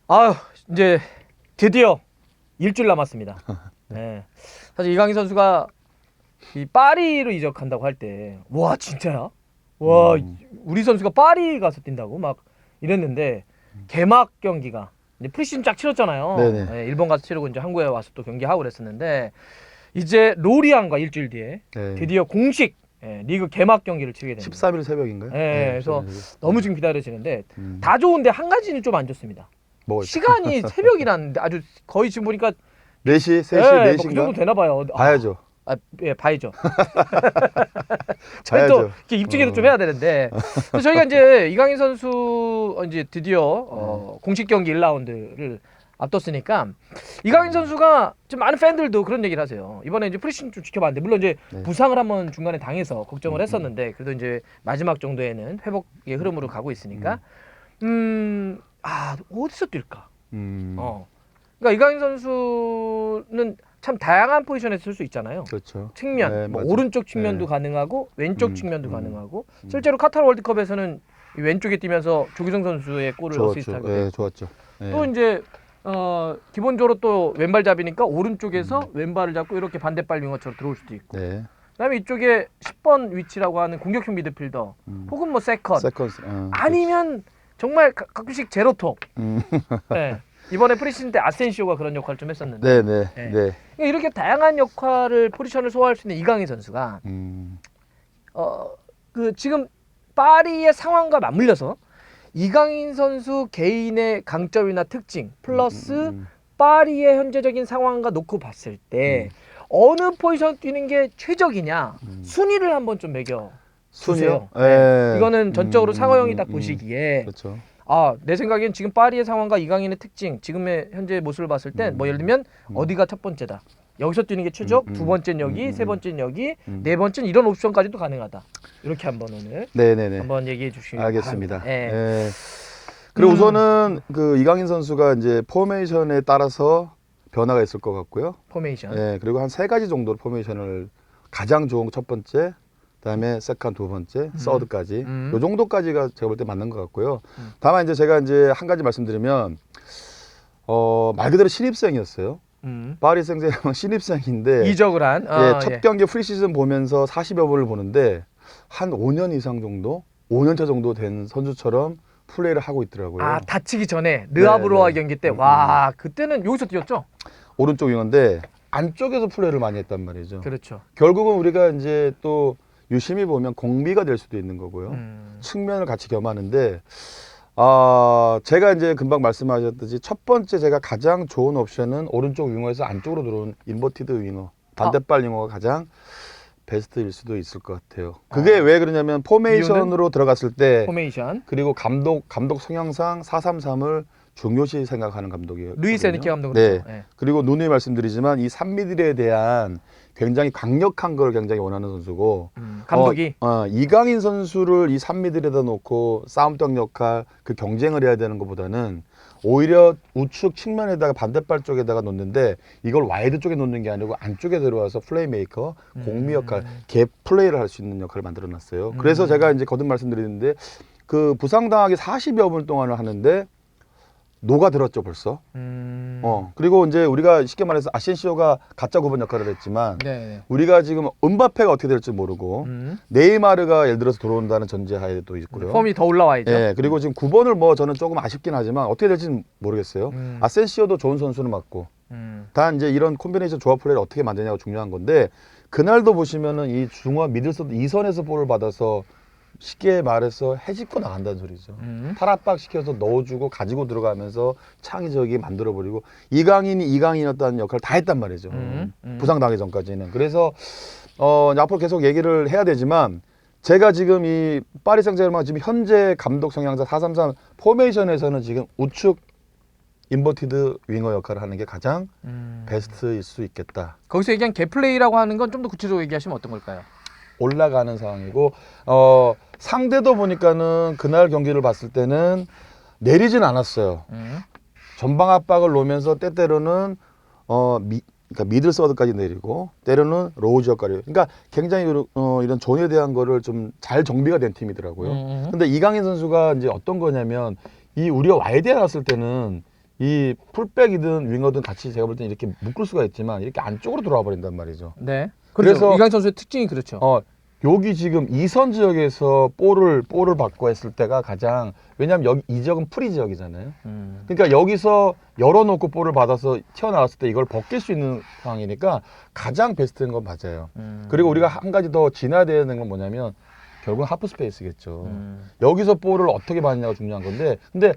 아유, 이제 드디어 일주일 남았습니다. 네. 사실 이강인 선수가 이 파리로 이적한다고 할 때, 와, 진짜야? 와, 우리 선수가 파리 가서 뛴다고? 막 이랬는데, 개막 경기가, 이제 프리시즌 쫙 치렀잖아요. 네네. 네, 일본 가서 치르고 이제 한국에 와서 또 경기하고 그랬었는데, 이제 로리안과 일주일 뒤에 네. 드디어 공식 리그 개막 경기를 치게 됩니다. 13일 새벽인가요? 네, 그래서 13일 새벽. 너무 지금 기다려지는데, 음. 다 좋은데 한 가지는 좀 안 좋습니다. 뭐 시간이 새벽이라는데 아주 거의 지금 보니까 4시, 3시, 예, 뭐 4시인가? 그 정도 되나 봐요. 봐야죠. 예, 봐야죠. 저희 또 봐야죠. 이렇게 입중계도 좀 해야 되는데 그래서 저희가 이제 이강인 선수 이제 드디어 공식 경기 1라운드를 앞뒀으니까 이강인 선수가 지금 많은 팬들도 그런 얘기를 하세요. 이번에 이제 프리시즌 좀 지켜봤는데 물론 이제 네. 부상을 한번 중간에 당해서 걱정을 했었는데 그래도 이제 마지막 정도에는 회복의 흐름으로 가고 있으니까 어디서 뛸까? 음. 그러니까 이강인 선수는 참 다양한 포지션에서 쓸 수 있잖아요. 그렇죠. 측면, 네, 뭐 맞아요. 오른쪽 측면도 네. 가능하고 왼쪽 음, 측면도 음, 가능하고 실제로 카타르 월드컵에서는 이 왼쪽에 뛰면서 조규성 선수의 골을 좋았죠. 어시스트하게 네, 됐고 좋았죠. 네. 또 이제 기본적으로 또 왼발잡이니까 오른쪽에서 왼발을 잡고 이렇게 반대발 윙어처럼 들어올 수도 있고 네. 그다음에 이쪽에 10번 위치라고 하는 공격형 미드필더 혹은 뭐 세컨 세컨스. 아니면 정말 가끔씩 제로톱 음. 네. 이번에 프리시즌 때 아센시오가 그런 역할을 좀 했었는데 네, 네. 네. 네. 그러니까 이렇게 다양한 역할을 포지션을 소화할 수 있는 이강인 선수가 그 지금 파리의 상황과 맞물려서 이강인 선수 개인의 강점이나 특징 플러스 파리의 현재적인 상황과 놓고 봤을 때 어느 포지션 뛰는 게 최적이냐 순위를 한번 좀 매겨 주세요. 순위요? 네. 이거는 전적으로 상호형이 딱 보시기에 그렇죠. 내 생각엔 지금 파리의 상황과 이강인의 특징, 지금의 현재 모습을 봤을 땐 뭐 예를 들면 어디가 첫 번째다. 여기서 뛰는 게 최적, 두 번째는 여기, 세 번째는 여기, 네 번째는 이런 옵션까지도 가능하다. 이렇게 한번 오늘 네네네. 한번 얘기해 주시기 알겠습니다. 바랍니다. 예. 네. 그리고 우선은 그 이강인 선수가 이제 포메이션에 따라서 변화가 있을 것 같고요. 포메이션. 네, 그리고 한 3가지 정도 포메이션을 가장 좋은 첫 번째, 그다음에 세컨 두 번째, 서드까지 요 정도까지가 제가 볼 때 맞는 것 같고요. 다만 이제 제가 이제 한 가지 말씀드리면 말 그대로 신입생이었어요. 파리 생제르맹 신입생인데 이적을 한 첫 경기 프리시즌 보면서 40여 분을 보는데 한 5년 이상 정도, 5년차 정도 된 선수처럼 플레이를 하고 있더라고요. 다치기 전에 르하브로와 네. 경기 때 와, 그때는 여기서 뛰었죠? 오른쪽 윙어인데 안쪽에서 플레이를 많이 했단 말이죠. 그렇죠. 결국은 우리가 이제 또 유심히 보면 공비가 될 수도 있는 거고요. 측면을 같이 겸하는데 제가 이제 금방 말씀하셨듯이 첫 번째 제가 가장 좋은 옵션은 오른쪽 윙어에서 안쪽으로 들어온 인버티드 윙어, 반대발 윙어가 가장 베스트일 수도 있을 것 같아요. 그게 왜 그러냐면 포메이션으로 들어갔을 때 포메이션. 그리고 감독 성향상 4-3-3을 중요시 생각하는 감독이에요. 루이스 에니케 감독은 네. 네. 그리고 누누이 말씀드리지만 이 3미들에 대한 굉장히 강력한 걸 굉장히 원하는 선수고 감독이 이강인 선수를 이 3미들에다 놓고 싸움적 역할 그 경쟁을 해야 되는 것보다는 오히려 우측 측면에다가 반대발 쪽에다가 놓는데 이걸 와이드 쪽에 놓는 게 아니고 안쪽에 들어와서 플레이메이커 공미 역할 갭 플레이를 할 수 있는 역할을 만들어 놨어요. 그래서 제가 이제 거듭 말씀드리는데 그 부상당하기 40여 분 동안을 하는데 녹아들었죠 벌써. 그리고 이제 우리가 쉽게 말해서 아센시오가 가짜 9번 역할을 했지만 네. 우리가 지금 은바페가 어떻게 될지 모르고 네이마르가 예를 들어서 들어온다는 전제하에도 있고요. 폼이 더 올라와야죠. 네, 그리고 지금 9번을 뭐 저는 조금 아쉽긴 하지만 어떻게 될지는 모르겠어요. 아센시오도 좋은 선수는 맞고 단 이제 이런 콤비네이션 조합 플레이를 어떻게 만드냐가 중요한 건데 그날도 보시면은 이 중앙 미들서드 2선에서 볼을 받아서 쉽게 말해서 해집고 나간다는 소리죠. 탈압박 시켜서 넣어주고 가지고 들어가면서 창의적이 만들어버리고 이강인이었다는 역할을 다 했단 말이죠. 부상당하기 전까지는. 그래서 앞으로 계속 얘기를 해야 되지만 제가 지금 이 파리 생제르맹 지금 현재 감독 성향상 4-3-3 포메이션에서는 지금 우측 인버티드 윙어 역할을 하는 게 가장 베스트일 수 있겠다. 거기서 얘기한 갭플레이라고 하는 건 좀 더 구체적으로 얘기하시면 어떤 걸까요? 올라가는 상황이고 상대도 보니까는 그날 경기를 봤을 때는 내리진 않았어요. 전방 압박을 놓으면서 때때로는 그러니까 미들 서드까지 내리고 때로는 로우즈 역할이에요. 그러니까 굉장히 이런 존에 대한 거를 좀 잘 정비가 된 팀이더라고요. 근데 이강인 선수가 이제 어떤 거냐면 이 우리가 와이드에 나왔을 때는 이 풀백이든 윙어든 같이 제가 볼 때 이렇게 묶을 수가 있지만 이렇게 안쪽으로 들어와 버린단 말이죠. 네. 그래서 그래서 이강인 선수의 특징이 그렇죠. 여기 지금 이선 지역에서 볼을 받고 했을 때가 가장, 왜냐하면 여기 이 지역은 프리 지역이잖아요. 그러니까 여기서 열어놓고 볼을 받아서 튀어나왔을 때 이걸 벗길 수 있는 상황이니까 가장 베스트인 건 맞아요. 그리고 우리가 한 가지 더 지나야 되는 건 뭐냐면 결국은 하프 스페이스겠죠. 여기서 볼을 어떻게 받느냐가 중요한 건데, 근데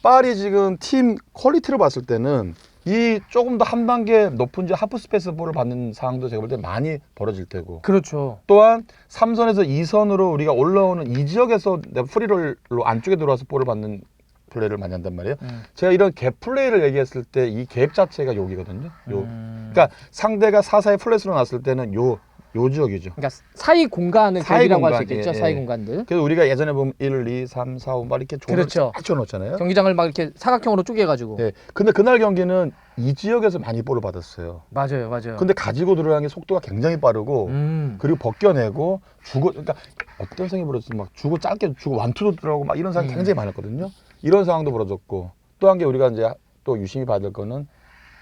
파리 지금 팀 퀄리티를 봤을 때는 이 조금 더 한 단계 높은 하프 스페이스 볼을 받는 상황도 제가 볼 때 많이 벌어질 테고, 그렇죠. 또한 3선에서 2선으로 우리가 올라오는 이 지역에서 프리롤로 안쪽에 들어와서 볼을 받는 플레이를 많이 한단 말이에요. 제가 이런 갭 플레이를 얘기했을 때 이 갭 자체가 여기거든요. 그러니까 상대가 4사의 플랫으로 났을 때는 요 지역이죠. 그러니까 사이 공간을 사이 갭이라고 할 수 공간, 있겠죠. 예, 사이 예. 공간들. 그래서 우리가 예전에 보면 1, 2, 3, 4, 5 막 이렇게 조를 그렇죠. 쫙 쳐놓잖아요. 경기장을 막 이렇게 사각형으로 쪼개가지고. 네. 근데 그날 경기는 이 지역에서 많이 볼을 받았어요. 맞아요, 맞아요. 근데 가지고 들어가는 게 속도가 굉장히 빠르고, 그리고 벗겨내고 그러니까 어떤 상황이 벌어졌어, 막 주고 짧게 주고 완투도 들어가고 막 이런 상황이 굉장히 많았거든요. 이런 상황도 벌어졌고, 또 한 게 우리가 이제 또 유심히 받을 거는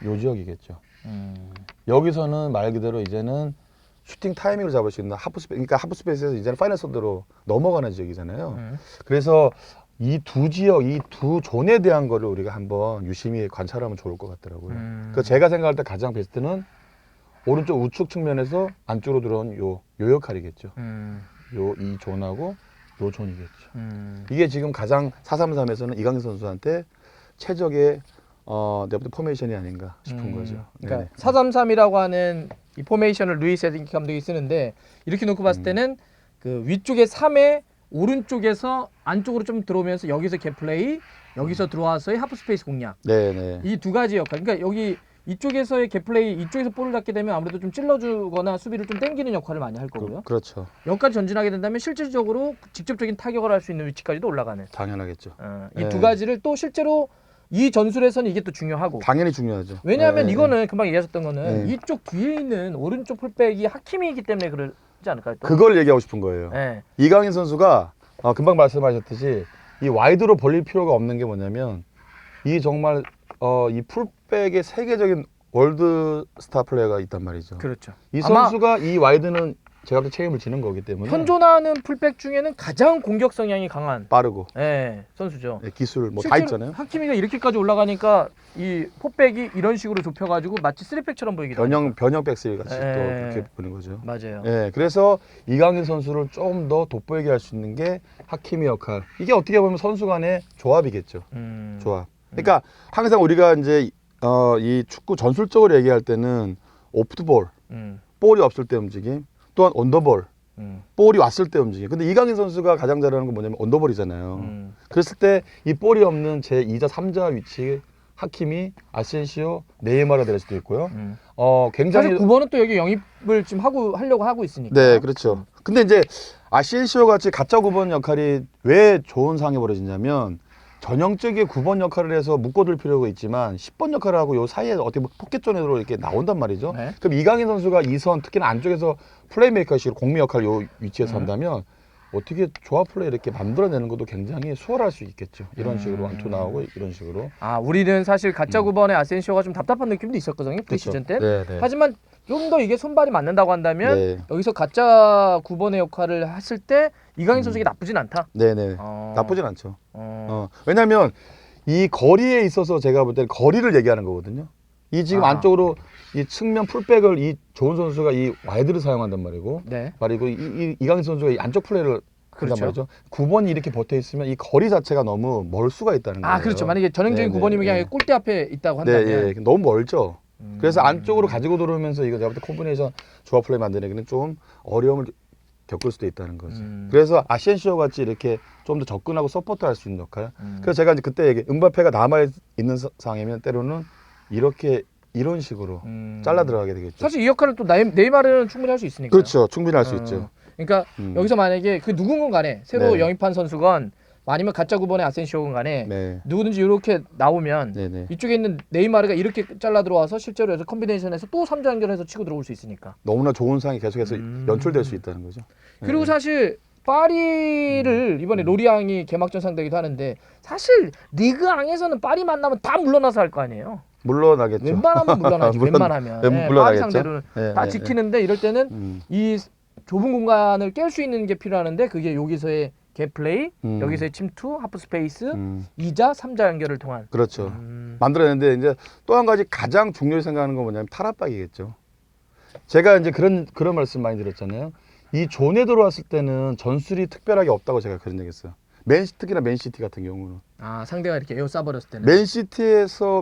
요 지역이겠죠. 여기서는 말 그대로 이제는 슈팅 타이밍을 잡을 수 있는 그러니까 하프 스페이스에서 이제는 파이널 서드로 넘어가는 지역이잖아요. 그래서 이 두 지역, 이 두 존에 대한 거를 우리가 한번 유심히 관찰하면 좋을 것 같더라고요. 그래서 제가 생각할 때 가장 베스트는 오른쪽 우측 측면에서 안쪽으로 들어온 요 역할이겠죠. 이 존하고 요 존이겠죠. 이게 지금 가장 4-3-3에서는 이강인 선수한테 최적의 네프트 포메이션이 아닌가 싶은 거죠. 그러니까 4-3-3이라고 하는 이 포메이션을 루이스 에드기 감독이 쓰는데, 이렇게 놓고 봤을 때는 그 위쪽에 3에 오른쪽에서 안쪽으로 좀 들어오면서 여기서 갭 플레이, 여기서 들어와서의 하프 스페이스 공략. 네네. 이 두 가지 역할. 그러니까 여기 이쪽에서의 갭 플레이, 이쪽에서 볼을 잡게 되면 아무래도 좀 찔러주거나 수비를 좀 당기는 역할을 많이 할 거고요. 그렇죠. 여기까지 전진하게 된다면 실질적으로 직접적인 타격을 할 수 있는 위치까지도 올라가는. 당연하겠죠. 이 두 가지를 또 실제로 이 전술에서는 이게 또 중요하고. 당연히 중요하죠. 왜냐하면 네. 이거는 금방 얘기하셨던 거는 네. 이쪽 뒤에 있는 오른쪽 풀백이 하키미이기 때문에 그러지 않을까요? 또? 그걸 얘기하고 싶은 거예요. 네. 이강인 선수가 금방 말씀하셨듯이 이 와이드로 벌릴 필요가 없는 게 뭐냐면, 이 정말 이 풀백의 세계적인 월드 스타 플레이어가 있단 말이죠. 그렇죠. 이 선수가 이 와이드는 제가 또 책임을 지는 거기 때문에 현존하는 풀백 중에는 가장 공격 성향이 강한 빠르고 선수죠. 기술 뭐 다 실제로 있잖아요. 하키미가 이렇게까지 올라가니까 이 포백이 이런 식으로 좁혀가지고 마치 3백처럼 보이기도 하고. 변형 백스리 같이 또 예. 그렇게 보는 거죠. 맞아요. 예, 그래서 이강인 선수를 좀 더 돋보이게 할 수 있는 게 하키미 역할. 이게 어떻게 보면 선수 간의 조합이겠죠. 조합. 그러니까 항상 우리가 이제 이 축구 전술적으로 얘기할 때는 오프 더 볼, 볼이 없을 때 움직임, 또한 온더볼, 볼이 왔을 때 움직임. 근데 이강인 선수가 가장 잘하는 건 뭐냐면 온더볼이잖아요. 그랬을 때 이 볼이 없는 제2자, 3자 위치 하키미, 아센시오, 네이마르가 될 수도 있고요. 굉장히 사실 9번은 또 여기 영입을 지금 하려고 하고 있으니까. 네, 그렇죠. 근데 이제 아시엔시오 같이 가짜 9번 역할이 왜 좋은 상황이 벌어지냐면, 전형적인 9번 역할을 해서 묶어둘 필요가 있지만 10번 역할을 하고 요 사이에 어떻게 포켓존으로 이렇게 나온단 말이죠. 네. 그럼 이강인 선수가 2선 특히나 안쪽에서 플레이메이커식으로 공미 역할 요 위치에서 한다면 어떻게 조합 플레이 이렇게 만들어내는 것도 굉장히 수월할 수 있겠죠. 이런 식으로 완투 나오고 이런 식으로. 우리는 사실 가짜 9번의 아센시오가 좀 답답한 느낌도 있었거든요. 프리시즌 때. 네, 네. 하지만 좀 더 이게 손발이 맞는다고 한다면 네. 여기서 가짜 9번의 역할을 했을 때 이강인 선수에게 나쁘진 않다. 네네. 나쁘진 않죠. 왜냐하면 이 거리에 있어서 제가 볼 때는 거리를 얘기하는 거거든요. 이 지금 안쪽으로 이 측면 풀백을 이 좋은 선수가 이 와이드를 사용한단 말이고, 네. 그리고 이강인 선수가 이 안쪽 플레이를 그렇죠. 한단 말이죠. 9번이 이렇게 붙어 있으면 이 거리 자체가 너무 멀 수가 있다는 거예요. 그렇죠. 만약에 전형적인 네네. 9번이면 그냥 골대 앞에 있다고 한다면. 네, 너무 멀죠. 그래서 안쪽으로 가지고 들어오면서 이거 제가 볼 때 콤비네이션 조합 플레이 만드는 좀 어려움을 겪을 수도 있다는 거죠. 그래서 아시엔시오 같이 이렇게 좀 더 접근하고 서포트할 수 있는 역할. 그래서 제가 이제 그때 얘기, 음바페가 남아 있는 상황이면 때로는 이런 식으로 잘라 들어가게 되겠죠. 사실 이 역할을 또 네이마르는 충분히 할 수 있으니까. 그렇죠. 충분히 할 수 있죠. 그러니까 여기서 만약에 그 누군가 간에 새로 네. 영입한 선수건 아니면 가짜 9번의 아센시오건 간에 네. 누구든지 이렇게 나오면 네네. 이쪽에 있는 네이마르가 이렇게 잘라 들어와서 실제로 해서 컴비네이션에서 또 3자 연결해서 치고 들어올 수 있으니까. 너무나 좋은 상황이 계속해서 연출될 수 있다는 거죠. 그리고 사실 파리를 이번에 로리앙이 개막전 상대기도 하는데 사실 리그앙에서는 파리 만나면 다 물러나서 할 거 아니에요. 물러나겠죠. 웬만하면 물러나죠. 웬만하면. 네, 파리 물러나겠죠. 상대로는 다 지키는데 이럴 때는 이 좁은 공간을 깰 수 있는 게 필요하는데 그게 여기서의 갭플레이, 여기서의 침투, 하프 스페이스, 2자, 3자 연결을 통한. 그렇죠. 만들어냈는데 이제 또 한 가지 가장 중요히 생각하는 건 뭐냐면 탈압박이겠죠. 제가 이제 그런 말씀 많이 드렸잖아요. 이 존에 들어왔을 때는 전술이 특별하게 없다고 제가 그런 얘기했어요. 특히나 맨시티 같은 경우는. 아, 상대가 이렇게 에어 쏴버렸을 때는.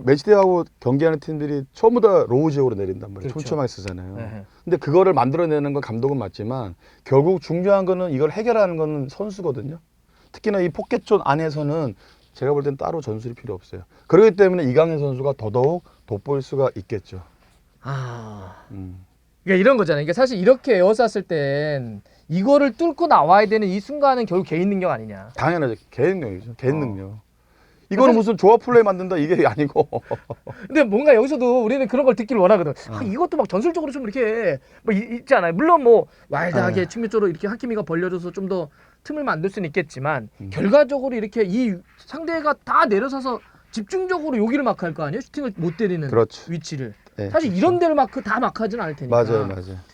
맨시티하고 경기하는 팀들이 전부 다 로우 지역으로 내린단 말이에요. 그렇죠. 촘촘하게 쓰잖아요. 네. 근데 그거를 만들어내는 건 감독은 맞지만 결국 중요한 거는 이걸 해결하는 거는 선수거든요. 특히나 이 포켓존 안에서는 제가 볼 땐 따로 전술이 필요 없어요. 그렇기 때문에 이강인 선수가 더더욱 돋보일 수가 있겠죠. 그러니까 이런 거잖아요. 그러니까 사실 이렇게 에어 쐈을 땐 이거를 뚫고 나와야 되는 이 순간은 결국 개인 능력 아니냐. 당연하죠. 개인 능력이죠. 개인 능력. 이거는 무슨 조합 플레이 만든다 이게 아니고. 근데 뭔가 여기서도 우리는 그런 걸 듣기를 원하거든. 이것도 막 전술적으로 좀 이렇게 뭐 있지 않아요. 물론 뭐 와일드하게 측면 쪽으로 이렇게 하키미가 벌려줘서 좀 더 틈을 만들 수는 있겠지만 결과적으로 이렇게 이 상대가 다 내려서서 집중적으로 여기를 마크할 거 아니에요. 슈팅을 못 때리는 그렇죠. 위치를. 네, 사실 그렇죠. 이런 데를 다 마크하진 않을 테니까. 맞아요.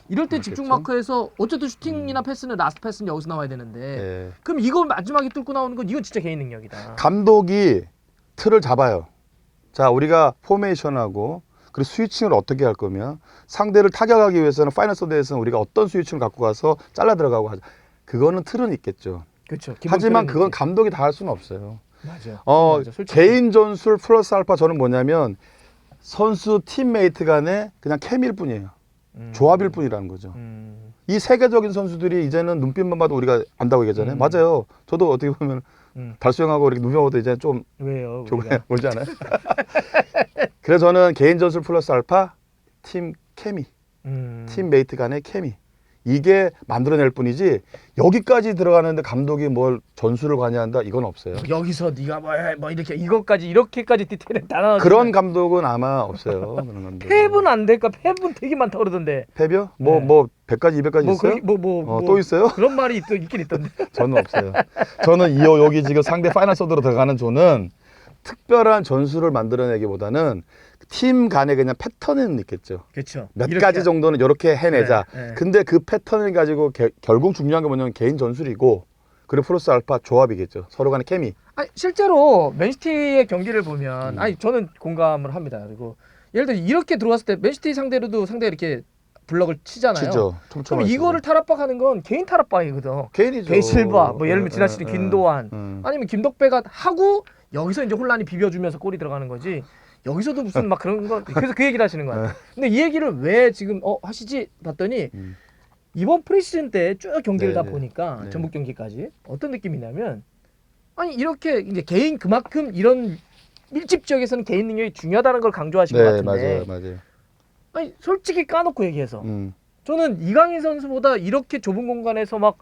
이럴 때 집중 마크해서 어쨌든 슈팅이나 패스는 라스트 패스는 여기서 나와야 되는데 네. 그럼 이걸 마지막에 뚫고 나오는 건 이건 진짜 개인 능력이다. 감독이 틀을 잡아요. 자, 우리가 포메이션하고 그리고 스위칭을 어떻게 할 거면 상대를 타격하기 위해서는 파이널 서드에서는 우리가 어떤 스위칭을 갖고 가서 잘라 들어가고 하자. 그거는 틀은 있겠죠. 그렇죠. 하지만 그건 감독이 다 할 수는 없어요. 맞아요. 맞아, 개인 전술 플러스 알파 저는 뭐냐면 선수 팀메이트 간의 그냥 케미일 뿐이에요. 조합일 뿐이라는 거죠. 이 세계적인 선수들이 이제는 눈빛만 봐도 우리가 안다고 얘기하잖아요. 맞아요. 저도 어떻게 보면 달수형하고 이렇게 눈빛만 봐도 이제 좀 왜요? 조금해 보지 않아요? 그래서 저는 개인 전술 플러스 알파 팀 케미, 팀메이트 간의 케미. 이게 만들어낼 뿐이지 여기까지 들어가는데 감독이 뭘 전술을 관여한다 이건 없어요. 여기서 네가 뭐 이렇게 이것까지 이렇게까지 디테일을 다 나눠. 그런 감독은 아마 없어요. 그런 감독. 펩은 안 될까? 펩은 되게 많다 그러던데. 펩이요? 네. 100가지 200가지 있어요? 또 있어요? 그런 말이 있긴 있던데. 저는 없어요. 저는 여기 지금 상대 파이널 서드로 들어가는 조는 특별한 전술을 만들어내기보다는 팀 간에 그냥 패턴은 있겠죠. 그렇죠. 몇 가지 정도는 이렇게 해내자. 네. 근데 그 패턴을 가지고 결국 중요한 게 뭐냐면 개인 전술이고 그리고 플러스 알파 조합이겠죠. 서로 간의 케미. 아니, 실제로 맨시티의 경기를 보면 아니 저는 공감을 합니다. 그리고 예를 들어 이렇게 들어왔을 때 맨시티 상대로도 상대가 이렇게 블럭을 치잖아요. 치죠. 그럼 이거를 탈압박하는 건 개인 탈압박이거든. 개인이죠. 베이실바, 뭐 예를 들면 지난 시즌 김도환, 아니면 김덕배가 하고 여기서 이제 혼란이 비벼주면서 골이 들어가는 거지. 여기서도 무슨 막 그런 거 그래서 그 얘기를 하시는 거야. 근데 이 얘기를 왜 지금 하시지 봤더니 이번 프리시즌 때 쭉 경기를 다 보니까 전북 경기까지 어떤 느낌이냐면 아니 이렇게 이제 개인 그만큼 이런 밀집 지역에서는 개인 능력이 중요하다는 걸 강조하신 것 같은데. 맞아요. 아니 솔직히 까놓고 얘기해서 저는 이강인 선수보다 이렇게 좁은 공간에서 막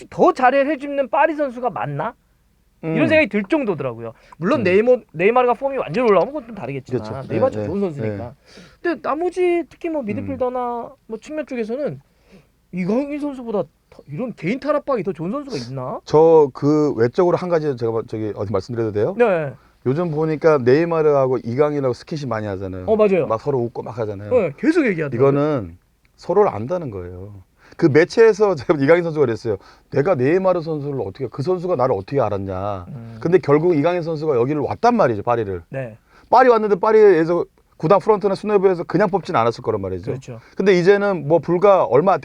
더 잘해 해주는 파리 선수가 맞나? 이런 생각이 들 정도더라고요. 물론 네이마르가 폼이 완전히 올라오면 그건 좀 다르겠지만 그렇죠. 네이마르 좀 좋은 선수니까. 근데 나머지 특히 뭐 미드필더나 뭐 측면 쪽에서는 이강인 선수보다 이런 개인 탈압박이 더 좋은 선수가 있나? 저 그 외적으로 한 가지 제가 저기 어디 말씀드려도 돼요? 네. 요즘 보니까 네이마르하고 이강인하고 스킨십 많이 하잖아요. 맞아요. 막 서로 웃고 막 하잖아요. 네, 계속 얘기하더라고요. 이거는 서로를 안다는 거예요. 그 매체에서 제가 이강인 선수가 그랬어요. 내가 네이마르 선수를 어떻게 그 선수가 나를 어떻게 알았냐. 근데 결국 이강인 선수가 여기를 왔단 말이죠. 파리를. 네. 파리 왔는데 파리에서 구단 프런트나 스노브에서 그냥 뽑진 않았을 거란 말이죠. 그렇죠. 근데 이제는 뭐 불과 얼마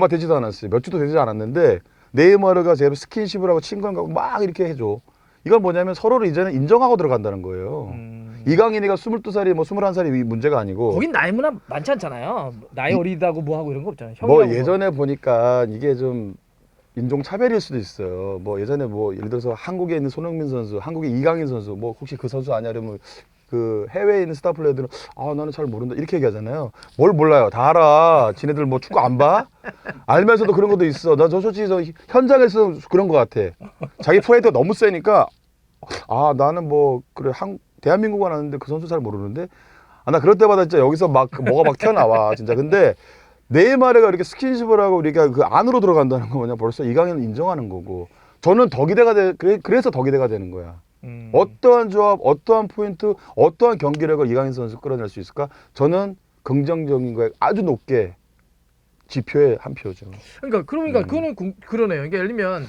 되지도 않았어요. 몇 주도 되지 않았는데 네이마르가 제가 스킨십을 하고 친구랑 가고 막 이렇게 해줘. 이건 뭐냐면 서로를 이제는 인정하고 들어간다는 거예요. 이강인이가 22살이 뭐 21살이 문제가 아니고. 거긴 나이 문화 많지 않잖아요. 나이 어리다고 뭐 하고 이런 거 없잖아요. 뭐 예전에 보니까 이게 좀 인종 차별일 수도 있어요. 뭐 예전에 뭐 예를 들어서 한국에 있는 손흥민 선수, 한국의 이강인 선수, 뭐 혹시 그 선수 아냐면 그 해외에 있는 스타 플레이들은 나는 잘 모른다 이렇게 얘기하잖아요. 뭘 몰라요. 다 알아. 지네들 뭐 축구 안 봐? 알면서도 그런 것도 있어. 나 저 솔직히 저 현장에서 그런 것 같아. 자기 프라이드가 너무 세니까 나는 뭐 그래 대한민국 안 왔는데 그 선수 잘 모르는데 나 그럴 때마다 진짜 여기서 막 뭐가 막 튀어나와 진짜. 근데 네이마르가 이렇게 스킨십을 하고 우리가 그 안으로 들어간다는 거 뭐냐 벌써 이강인은 인정하는 거고 저는 더 기대가 그래서 더 기대가 되는 거야. 어떠한 조합, 어떠한 포인트, 어떠한 경기력을 이강인 선수 끌어낼 수 있을까? 저는 긍정적인 거에 아주 높게 지표에 한 표죠. 그러니까 그거는 그러네요. 그러니까 예를 들면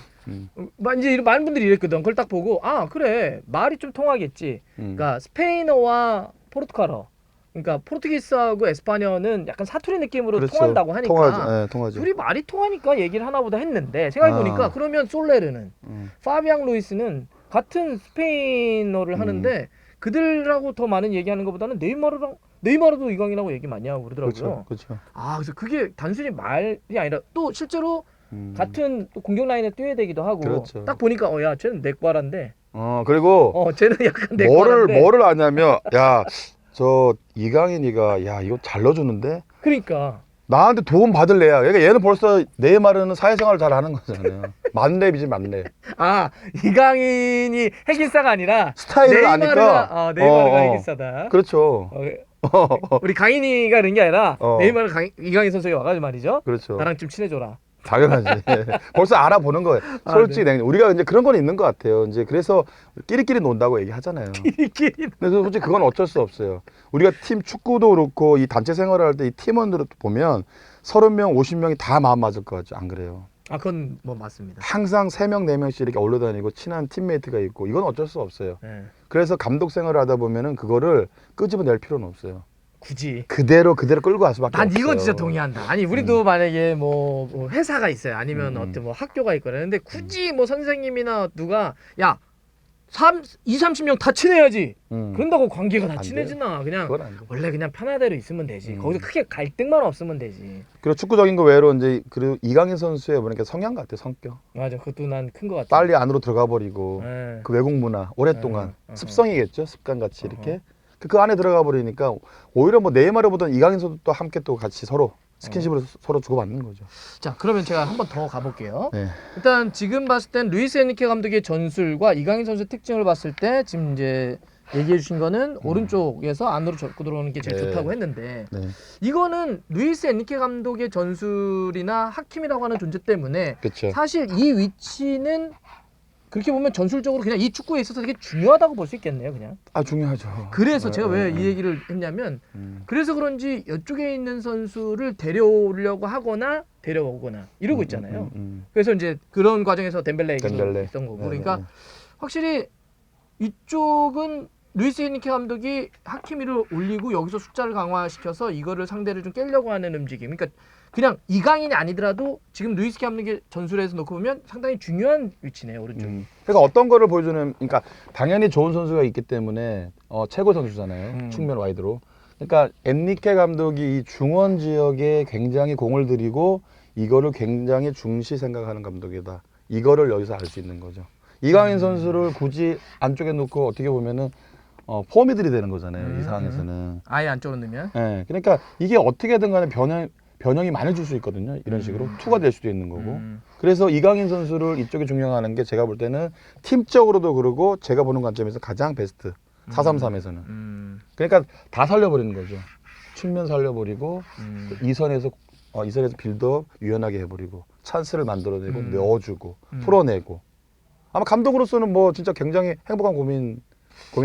이제 많은 분들이 이랬거든. 그걸 딱 보고 아 그래 말이 좀 통하겠지. 그러니까 스페인어와 포르투갈어. 그러니까 포르투기스하고 에스파뇰은 약간 사투리 느낌으로 그렇죠. 통한다고 하니까 통하죠. 네, 통하죠. 둘이 말이 통하니까 얘기를 하나보다 했는데 생각해보니까 그러면 솔레르는 파비앙 루이스는 같은 스페인어를 하는데 그들하고 더 많은 얘기하는 것보다는 네이마르도 이강인하고 얘기 많이 하고 그러더라고요. 그렇죠. 아 그래서 그게 단순히 말이 아니라 또 실제로 같은 또 공격 라인에 뛰어야 되기도 하고 그렇죠. 딱 보니까 야 쟤는 내 과란데 그리고 쟤는 약간 내 과란데 뭐를 아냐면 야 저 이강인이가 야 이거 잘 넣어주는데 그러니까 나한테 도움 받을래야. 그러니까 얘는 벌써 네이마르는 사회생활을 잘 하는 거잖아요. 만렙이지 만렙. 아 이강인이 핵일사가 아니라 스타일을 아니까. 네이마르가 핵일사다. 그렇죠. 우리 강인이가 그런 게 아니라 네이마르 이강인 선수가 와가지고 말이죠. 그렇죠. 나랑 좀 친해져라. 당연하지. 벌써 알아보는 거예요. 솔직히 네. 우리가 이제 그런 건 있는 것 같아요. 이제 그래서 끼리끼리 논다고 얘기하잖아요. 끼리끼리. 그래서 솔직히 그건 어쩔 수 없어요. 우리가 팀 축구도 그렇고 이 단체 생활을 할 때 이 팀원들을 보면 30명, 50명이 다 마음 맞을 것 같죠. 안 그래요? 아 그건 뭐 맞습니다. 항상 3명, 4명씩 이렇게 올라다니고 친한 팀메이트가 있고 이건 어쩔 수 없어요. 네. 그래서 감독 생활을 하다 보면은 그거를 끄집어낼 필요는 없어요. 굳이. 그대로 끌고 갈 수밖에 난 없어요. 이건 진짜 동의한다. 아니 우리도 만약에 뭐 회사가 있어요. 아니면 어떤 뭐 학교가 있거나 근데 굳이 뭐 선생님이나 누가 야 30명 다 친해야지. 그런다고 관계가 다 안 친해지나. 그냥 그건 안 돼. 원래 그냥 편하대로 있으면 되지. 거기서 크게 갈등만 없으면 되지. 그리고 축구적인 거 외로 이제 그리고 이강인 선수의 보니까 성향 같아. 성격. 맞아. 그것도 난 큰 것 같아. 빨리 안으로 들어가 버리고 네. 그 외국 문화 오랫동안 어허. 습성이겠죠. 습관 같이 이렇게 그 안에 들어가 버리니까 오히려 뭐 네이마르보다는 이강인 선수도 함께 또 같이 서로 스킨십으로 서로 주고받는 거죠. 자 그러면 제가 한번 더 가볼게요. 네. 일단 지금 봤을 땐 루이스 엔리케 감독의 전술과 이강인 선수의 특징을 봤을 때 지금 이제 얘기해 주신 거는 오른쪽에서 안으로 접고 들어오는 게 제일 네. 좋다고 했는데 네. 이거는 루이스 엔리케 감독의 전술이나 하킴이라고 하는 존재 때문에 그렇죠. 사실 이 위치는 그렇게 보면 전술적으로 그냥 이 축구에 있어서 되게 중요하다고 볼 수 있겠네요, 그냥. 아 중요하죠. 그래서 제가 왜 이 얘기를 했냐면 그래서 그런지 이쪽에 있는 선수를 데려오려고 하거나 데려오거나 이러고 있잖아요. 그래서 이제 그런 과정에서 덴벨레 얘기도 덴벨레. 있던 거고. 네, 그러니까 네, 네. 확실히 이쪽은 루이스 엔리케 감독이 하키미를 올리고 여기서 숫자를 강화시켜서 이거를 상대를 좀 깨려고 하는 움직임. 그러니까 그냥 이강인이 아니더라도 지금 루이스 감독의 전술에서 놓고 보면 상당히 중요한 위치네요, 오른쪽이. 그러니까 어떤 거를 보여주는 그러니까 당연히 좋은 선수가 있기 때문에 최고 선수잖아요. 측면 와이드로. 그러니까 엔리케 감독이 이 중원 지역에 굉장히 공을 들이고 이거를 굉장히 중시 생각하는 감독이다. 이거를 여기서 알 수 있는 거죠. 이강인 선수를 굳이 안쪽에 놓고 어떻게 보면은 포미들이 되는 거잖아요. 이 상황에서는. 아예 안쪽으로 넣으면. 네, 그러니까 이게 어떻게든 간에 변형이 많이 줄 수 있거든요. 이런 식으로 투가 될 수도 있는 거고. 그래서 이강인 선수를 이쪽에 중요하는 게 제가 볼 때는 팀적으로도 그러고 제가 보는 관점에서 가장 베스트. 4-3-3에서는. 그러니까 다 살려버리는 거죠. 측면 살려버리고 이선에서 빌드업 유연하게 해버리고 찬스를 만들어내고 넣어주고 풀어내고. 아마 감독으로서는 뭐 진짜 굉장히 행복한 고민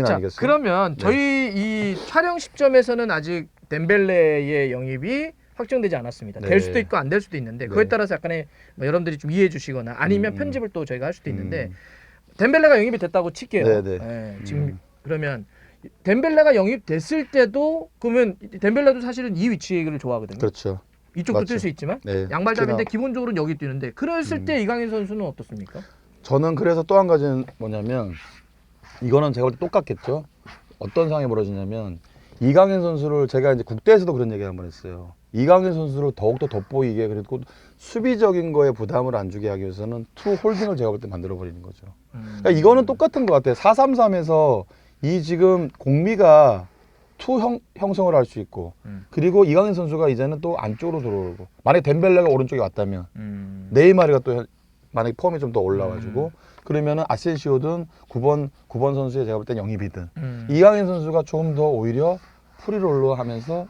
자, 아니겠어요? 그러면 네. 저희 이 촬영 시점에서는 아직 덴벨레의 영입이 확정되지 않았습니다. 네. 될 수도 있고 안 될 수도 있는데 그거에 따라서 약간의 뭐 여러분들이 좀 이해해 주시거나 아니면 편집을 또 저희가 할 수도 있는데 덴벨레가 영입이 됐다고 칠게요. 네, 네. 예, 지금 그러면 덴벨레가 영입됐을 때도 그러면 덴벨레도 사실은 이 위치를 좋아하거든요. 그렇죠. 이쪽도 맞죠. 뛸 수 있지만 네. 양발잡이인데 특히나 기본적으로는 여기 뛰는데 그랬을 때 이강인 선수는 어떻습니까? 저는 그래서 또 한 가지는 뭐냐면 이거는 제가 볼 때 똑같겠죠. 어떤 상황이 벌어지냐면 이강인 선수를 제가 이제 국대에서도 그런 얘기 한번 했어요. 이강인 선수를 더욱더 돋보이게 그리고 수비적인 거에 부담을 안 주게 하기 위해서는 투 홀딩을 제가 볼 때 만들어 버리는 거죠. 그러니까 이거는 똑같은 것 같아요. 4-3-3에서 이 지금 공미가 투 형성을 할 수 있고 그리고 이강인 선수가 이제는 또 안쪽으로 들어오고 만약에 덴벨레가 오른쪽에 왔다면 네이마르가 또 만약에 폼이 좀 더 올라와가지고 그러면은 아센시오든 9번 선수의 제가 볼 땐 영입이든 이강인 선수가 조금 더 오히려 프리롤러 하면서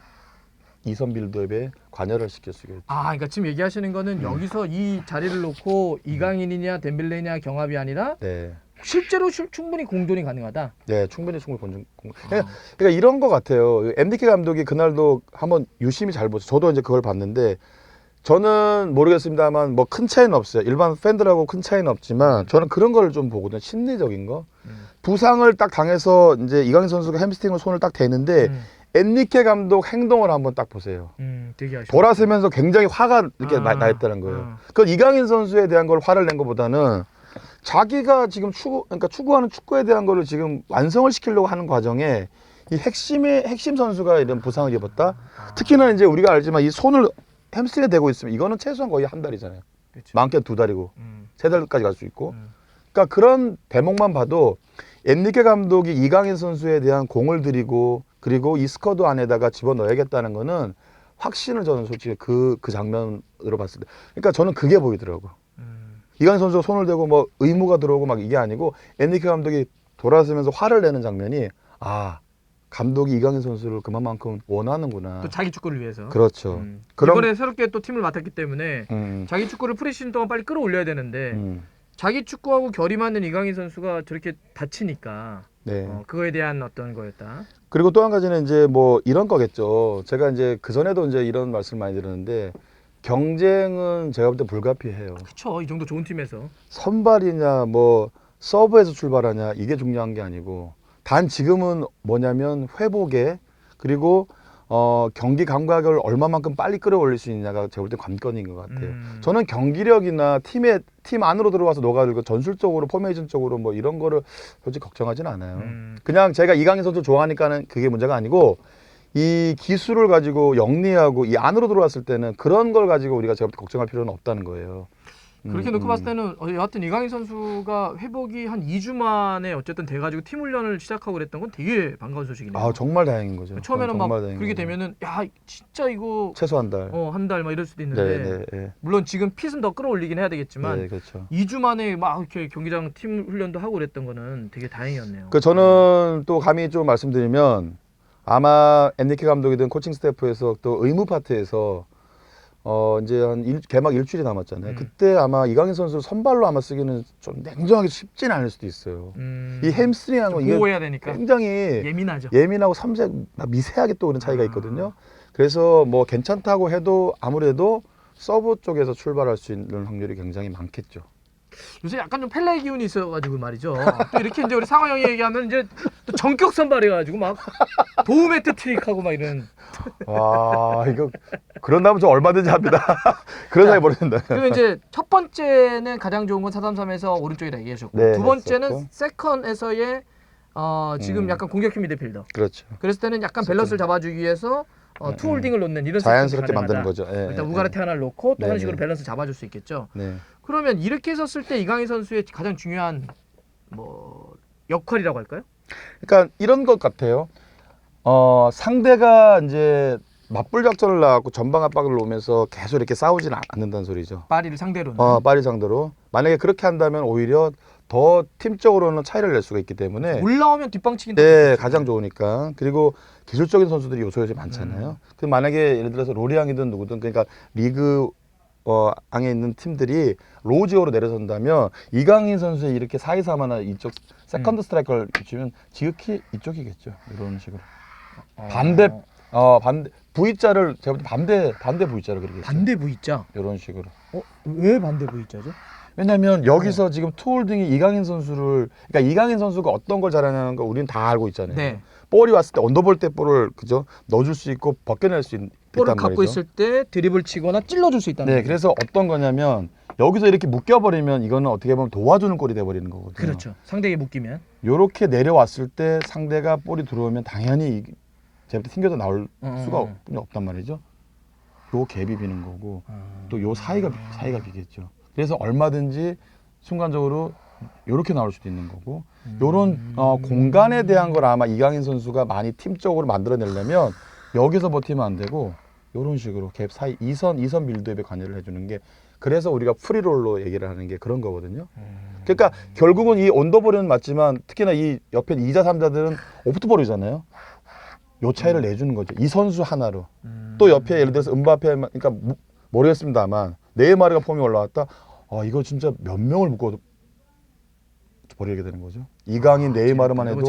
2선 빌드업에 관여를 시킬 수 있겠죠. 아, 그러니까 지금 얘기하시는 거는 여기서 이 자리를 놓고 이강인이냐 덴벨레냐 경합이 아니라 네. 실제로 충분히 공존이 가능하다. 네, 충분히 그러니까 이런 것 같아요. MDK 감독이 그날도 한번 유심히 잘 보세요. 저도 이제 그걸 봤는데 저는 모르겠습니다만 뭐 큰 차이는 없어요. 일반 팬들하고 큰 차이는 없지만 저는 그런 걸 좀 보거든요. 심리적인 거. 부상을 딱 당해서 이제 이강인 선수가 햄스트링을 손을 딱 대는데 엔리케 감독 행동을 한번 딱 보세요. 되게 아쉽다. 돌아서면서 굉장히 화가 이렇게 나 있다는 거예요. 그건 이강인 선수에 대한 걸 화를 낸 것보다는 자기가 지금 추구하는 축구에 대한 거를 지금 완성을 시키려고 하는 과정에 이 핵심 선수가 이런 부상을 입었다. 특히나 이제 우리가 알지만 이 손을 햄스트링에 대고 있으면 이거는 최소한 거의 한 달이잖아요. 그렇죠. 많게는 2달이고 3달까지 갈 수 있고. 그러니까 그런 대목만 봐도 엔리케 감독이 이강인 선수에 대한 공을 들이고 그리고 이 스쿼드 안에다가 집어넣어야겠다는 거는 확신을 저는 솔직히 그 장면으로 봤을 때 그러니까 저는 그게 보이더라고. 이강인 선수가 손을 대고 뭐 의무가 들어오고 막 이게 아니고 엔리케 감독이 돌아서면서 화를 내는 장면이 아 감독이 이강인 선수를 그만큼 원하는구나. 또 자기 축구를 위해서. 그렇죠. 이번에 새롭게 또 팀을 맡았기 때문에 자기 축구를 프리시즌 동안 빨리 끌어올려야 되는데 자기 축구하고 결이 맞는 이강인 선수가 저렇게 다치니까 네. 그거에 대한 어떤 거였다. 그리고 또 한 가지는 이제 뭐 이런 거겠죠. 제가 이제 그 전에도 이제 이런 말씀 많이 들었는데 경쟁은 제가 볼 때 불가피해요. 그렇죠. 이 정도 좋은 팀에서. 선발이냐 뭐 서브에서 출발하냐 이게 중요한 게 아니고 단 지금은 뭐냐면 회복에 그리고 경기 감각을 얼마만큼 빨리 끌어올릴 수 있냐가 제가 볼 때 관건인 것 같아요. 저는 경기력이나 팀 안으로 들어와서 녹아들고 전술적으로 포메이션적으로 뭐 이런 거를 솔직히 걱정하진 않아요. 그냥 제가 이강인 선수 좋아하니까는 그게 문제가 아니고 이 기술을 가지고 영리하고 이 안으로 들어왔을 때는 그런 걸 가지고 우리가 제가 볼 때 걱정할 필요는 없다는 거예요. 그렇게 놓고 봤을 때는 여하튼 이강인 선수가 회복이 한 2주 만에 어쨌든 돼가지고 팀 훈련을 시작하고 그랬던 건 되게 반가운 소식이네요. 아 정말 다행인 거죠. 처음에는 막 그렇게 거죠. 되면은 야 진짜 이거 최소 한 달. 한 달 막 이럴 수도 있는데 네. 물론 지금 핏은 더 끌어올리긴 해야 되겠지만 네, 그렇죠. 2주 만에 막 이렇게 경기장 팀 훈련도 하고 그랬던 거는 되게 다행이었네요. 저는 또 감히 좀 말씀드리면 아마 엔리케 감독이든 코칭 스태프에서 또 의무 파트에서 이제 개막 일주일이 남았잖아요. 그때 아마 이강인 선수 선발로 아마 쓰기는 좀 냉정하게 쉽지는 않을 수도 있어요. 이 햄스트링하는 거 이게 보호해야 되니까 굉장히 예민하죠. 예민하고 미세하게 또 그런 차이가 있거든요. 그래서 뭐 괜찮다고 해도 아무래도 서브 쪽에서 출발할 수 있는 확률이 굉장히 많겠죠. 요새 약간 좀 펠레 기운이 있어가지고 말이죠. 또 이렇게 이제 우리 상화 형이 얘기하면 이제 또 전격 선발해가지고 막 도움 헤트트릭하고 막 이런. 와 이거 그런다면 저 얼마든지 합니다. 그런 사람이 모르겠다. 그러면 이제 첫 번째는 가장 좋은 건 4-3-3에서 오른쪽이라 얘기하셨고 네, 두 번째는 했었고. 세컨에서의 지금 약간 공격형 미드필더. 그렇죠. 그랬을 때는 약간 밸런스를 잡아주기 위해서 투홀딩을 놓는 이런 자연스럽게 시스템이 만드는 가능하다. 거죠. 예, 일단 예, 우가르테 하나를 놓고 또 네, 하는 식으로 네. 밸런스 잡아줄 수 있겠죠. 네. 그러면 이렇게 했었을 때 이강인 선수의 가장 중요한 뭐 역할이라고 할까요? 그러니까 이런 것 같아요. 상대가 이제 맞불 작전을 나갖고 전방 압박을 놓으면서 계속 이렇게 싸우지는 않는다는 소리죠. 파리를 상대로는. 파리 상대로. 만약에 그렇게 한다면 오히려 더 팀적으로는 차이를 낼 수가 있기 때문에 올라오면 뒷방치기. 네, 가장 좋으니까. 그리고 기술적인 선수들이 요소에 많잖아요. 그럼 만약에 예를 들어서 로리앙이든 누구든 그러니까 리그 안에 있는 팀들이 로지오로 내려선다면 이강인 선수의 이렇게 사이사마나 이쪽 세컨드 스트라이커를 주면 지극히 이쪽이겠죠. 이런 식으로. 반대 V자를 제가 볼 때 반대 V자를 그리겠죠. 반대 V자. 이런 식으로. 왜 반대 V자죠? 왜냐면 여기서 지금 투홀딩이 이강인 선수를 그러니까 이강인 선수가 어떤 걸 잘하냐는 거 우리는 다 알고 있잖아요. 네. 볼이 왔을 때 언더볼 때 볼을 그죠 넣어줄 수 있고 벗겨낼 수 있단 볼을 말이죠. 갖고 있을 때 드리블 치거나 찔러줄 수 있다는 네, 거죠. 그래서 어떤 거냐면 여기서 이렇게 묶여버리면 이거는 어떻게 보면 도와주는 골이 돼버리는 거거든요. 그렇죠. 상대에게 묶이면. 요렇게 내려왔을 때 상대가 볼이 들어오면 당연히 제가 튕겨서 나올 수가 없단 말이죠. 요 갭이 비는 거고 또 요 사이가 비겠죠. 그래서 얼마든지 순간적으로 요렇게 나올 수도 있는 거고 요런 공간에 대한 걸 아마 이강인 선수가 많이 팀적으로 만들어내려면 여기서 버티면 안 되고 요런 식으로 갭 사이 2선 빌드업에 관여를 해주는 게 그래서 우리가 프리롤로 얘기를 하는 게 그런 거거든요. 그러니까 결국은 이 언더볼은 맞지만 특히나 이 옆에 2자 3자들은 오프트볼이잖아요. 요 차이를 내주는 거죠. 이 선수 하나로. 또 옆에 예를 들어서 음바페, 그러니까 모르겠습니다만 네이마르가 폼이 올라왔다. 이거 진짜 몇 명을 묶어 버리게 되는 거죠. 이강인, 네이마르만 해도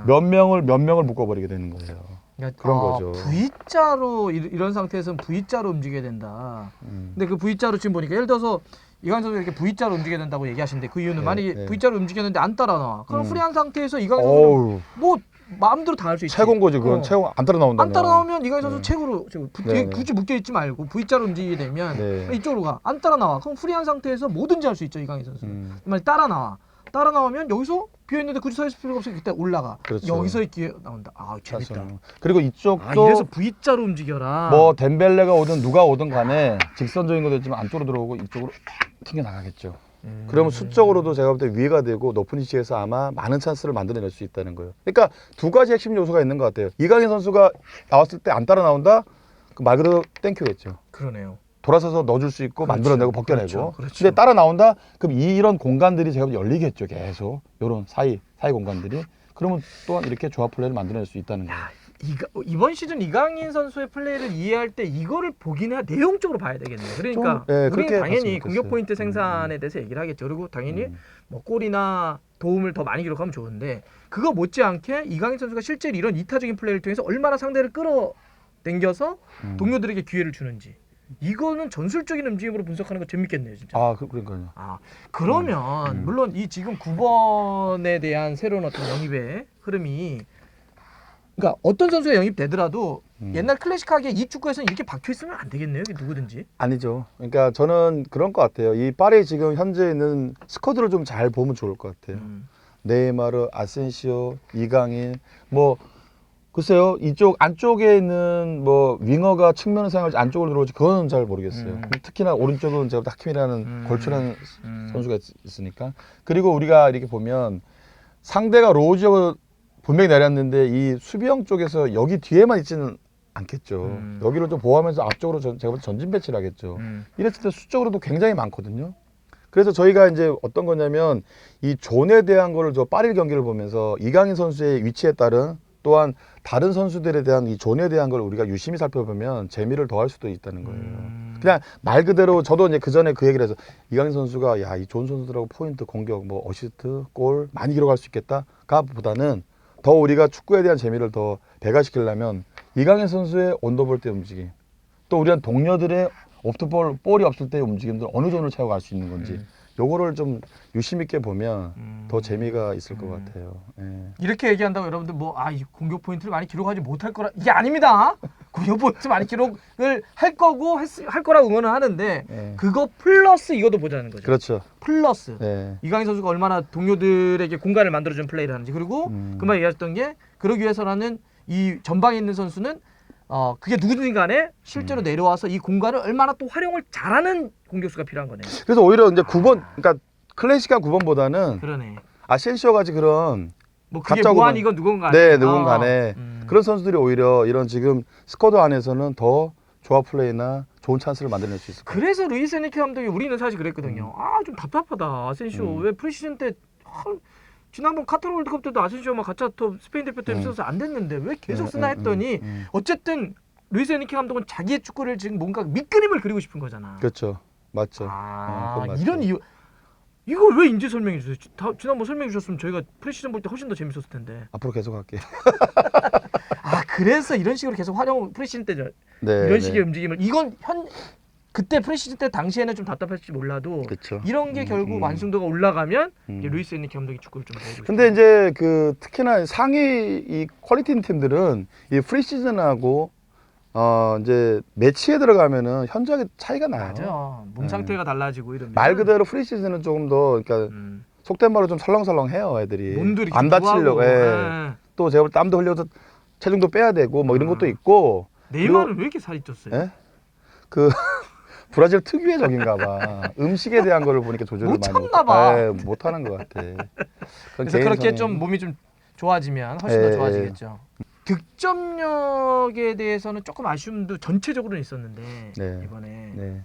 몇 명을 묶어 버리게 되는 거예요. 그러니까, 그런 거죠. V자로 이런 상태에서는 V자로 움직여야 된다. 근데 그 V자로 지금 보니까 예를 들어서 이강인 선수가 이렇게 V자로 움직여야 된다고 얘기하시는데 그 이유는 만약에 V자로 움직였는데 안 따라 나와. 그럼 프리한 상태에서 이강인 선수는 뭐 마음대로 다 할 수 있지. 최고인 거지. 그건 최고 안 따라 나온다면. 안 따라 나오면 이강인 선수 최고로 굳이 묶여 있지 말고 V자로 움직이게 되면 이쪽으로 가. 안 따라 나와. 그럼 프리한 상태에서 뭐든지 할 수 있죠, 이강인 선수. 만약 따라 나와. 따라 나오면 여기서 비어 있는데 굳이 서 있을 필요가 없으니까 그때 올라가. 그렇죠. 여기서 기회 나온다. 재밌다. 맞아요. 그리고 이쪽도 이래서 V자로 움직여라. 뭐 덴벨레가 오든 누가 오든 간에 직선적인 것도 있지만 안쪽으로 들어오고 이쪽으로 튕겨 나가겠죠. 그러면 수적으로도 제가 볼 때 위가 되고 높은 위치에서 아마 많은 찬스를 만들어낼 수 있다는 거예요. 그러니까 두 가지 핵심 요소가 있는 것 같아요. 이강인 선수가 나왔을 때 안 따라 나온다? 말 그대로 땡큐겠죠. 그러네요. 돌아서서 넣어줄 수 있고 만들어내고 벗겨내고. 그렇죠. 근데 따라 나온다? 그럼 이런 공간들이 제가 열리겠죠. 계속 이런 사이 공간들이. 그러면 또한 이렇게 조합 플레이를 만들어낼 수 있다는 거예요. 이번 시즌 이강인 선수의 플레이를 이해할 때 이거를 보긴 해야 내용적으로 봐야 되겠네요. 그러니까 우리는 당연히 공격 포인트 생산에 대해서 얘기를 하겠죠. 그리고 당연히 뭐 골이나 도움을 더 많이 기록하면 좋은데 그거 못지않게 이강인 선수가 실제로 이런 이타적인 플레이를 통해서 얼마나 상대를 끌어당겨서 동료들에게 기회를 주는지 이거는 전술적인 움직임으로 분석하는 거 재밌겠네요, 진짜. 그러니까요. 그러면 물론 이 지금 9번에 대한 새로운 어떤 영입의 흐름이 그러니까 어떤 선수가 영입되더라도 옛날 클래식하게 이 축구에서는 이렇게 박혀 있으면 안 되겠네요, 누구든지. 아니죠. 그러니까 저는 그런 것 같아요. 이 파리 지금 현재 있는 스쿼드를 좀 잘 보면 좋을 것 같아요. 네이마르, 아센시오, 이강인, 뭐 글쎄요, 이쪽 안쪽에 있는 뭐 윙어가 측면을 사용할지 안쪽으로 들어올지 그거는 잘 모르겠어요. 특히나 오른쪽은 제가 하킴이라는 골출한 선수가 있으니까. 그리고 우리가 이렇게 보면 상대가 로우지어 분명히 내렸는데 이 수비형 쪽에서 여기 뒤에만 있지는 않겠죠. 여기를 좀 보호하면서 앞쪽으로 제가 볼 때 전진 배치를 하겠죠. 이랬을 때 수적으로도 굉장히 많거든요. 그래서 저희가 이제 어떤 거냐면 이 존에 대한 거를 저 파리 경기를 보면서 이강인 선수의 위치에 따른 또한 다른 선수들에 대한 이 존에 대한 걸 우리가 유심히 살펴보면 재미를 더할 수도 있다는 거예요. 그냥 말 그대로 저도 이제 그 전에 그 얘기를 해서 이강인 선수가 이 존 선수들하고 포인트, 공격, 뭐 어시스트, 골 많이 기록할 수 있겠다가 보다는 더 우리가 축구에 대한 재미를 더 배가시키려면 이강인 선수의 온더볼 때 움직임, 또 우리한 동료들의 오프볼 볼이 없을 때의 움직임들 어느 정도 채워갈 수 있는 건지 요거를 좀 유심 있게 보면 더 재미가 있을 것 같아요. 이렇게 얘기한다고 여러분들 이 공격 포인트를 많이 기록하지 못할 거라 이게 아닙니다. 공격 포인트 많이 기록을 할 거고 할 거라 응원을 하는데 그거 플러스 이것도 보자는 거죠. 그렇죠. 플러스 이강인 선수가 얼마나 동료들에게 공간을 만들어주는 플레이를 하는지 그리고 금방 얘기했던 게 그러기 위해서라는 이 전방에 있는 선수는 그게 누구든 간에 실제로 내려와서 이 공간을 얼마나 또 활용을 잘하는 공격수가 필요한 거네요. 그래서 오히려 이제 9번, 그러니까 클래식한 9번보다는 그러네. 아센시오 같이 그런 뭐 그게 무한이건 누군 간에. 네, 누군 간에 그런 선수들이 오히려 이런 지금 스쿼드 안에서는 더 조합 플레이나 좋은 찬스를 만들어낼 수 있을 거예요. 그래서 루이스 에니케 감독이 우리는 사실 그랬거든요. 좀 답답하다. 아센시오 왜 프리시즌 때 지난번 카타르 월드컵 때도 아센시오만 가짜톱 스페인 대표팀 써서 안 됐는데 왜 계속 쓰나 했더니 어쨌든 루이스 에니케 감독은 자기의 축구를 지금 뭔가 밑그림을 그리고 싶은 거잖아. 그렇죠. 맞죠. 이런 이유 이걸 왜 이제 설명해 주세요. 지난번 설명해 주셨으면 저희가 프리시즌 볼 때 훨씬 더 재밌었을 텐데. 앞으로 계속 할게요. 그래서 이런 식으로 계속 프리시즌 때 이런 식의 움직임을 이건 그때 프리시즌 때 당시에는 좀 답답할지 몰라도 그쵸. 이런 게 결국 완성도가 올라가면 이제 루이스 에니케 감독이 축구를 좀 보여주고 근데 이제 그 특히나 상위 이 퀄리티 있는 팀들은 이 프리시즌하고 이제 매치에 들어가면은 현저하게 차이가 나요. 맞아. 몸 상태가 달라지고 이러면 말 그대로 프리시즌은 조금 더 그러니까 속된 말로 좀 설렁설렁해요, 애들이. 몸도 이렇게 안 다치려고. 또 제가 볼 때 땀도 흘려서 체중도 빼야 되고 뭐 이런 것도 있고. 네이마르는 왜 이렇게 살이 쪘어요? 그 브라질 특유의 적인가 봐. 음식에 대한 거를 보니까 조절을 못 많이 참나 봐. 못 하는 것 같아. 그래서 그렇게 좀 몸이 좀 좋아지면 훨씬 더 좋아지겠죠. 득점력에 대해서는 조금 아쉬움도 전체적으로는 있었는데 이번에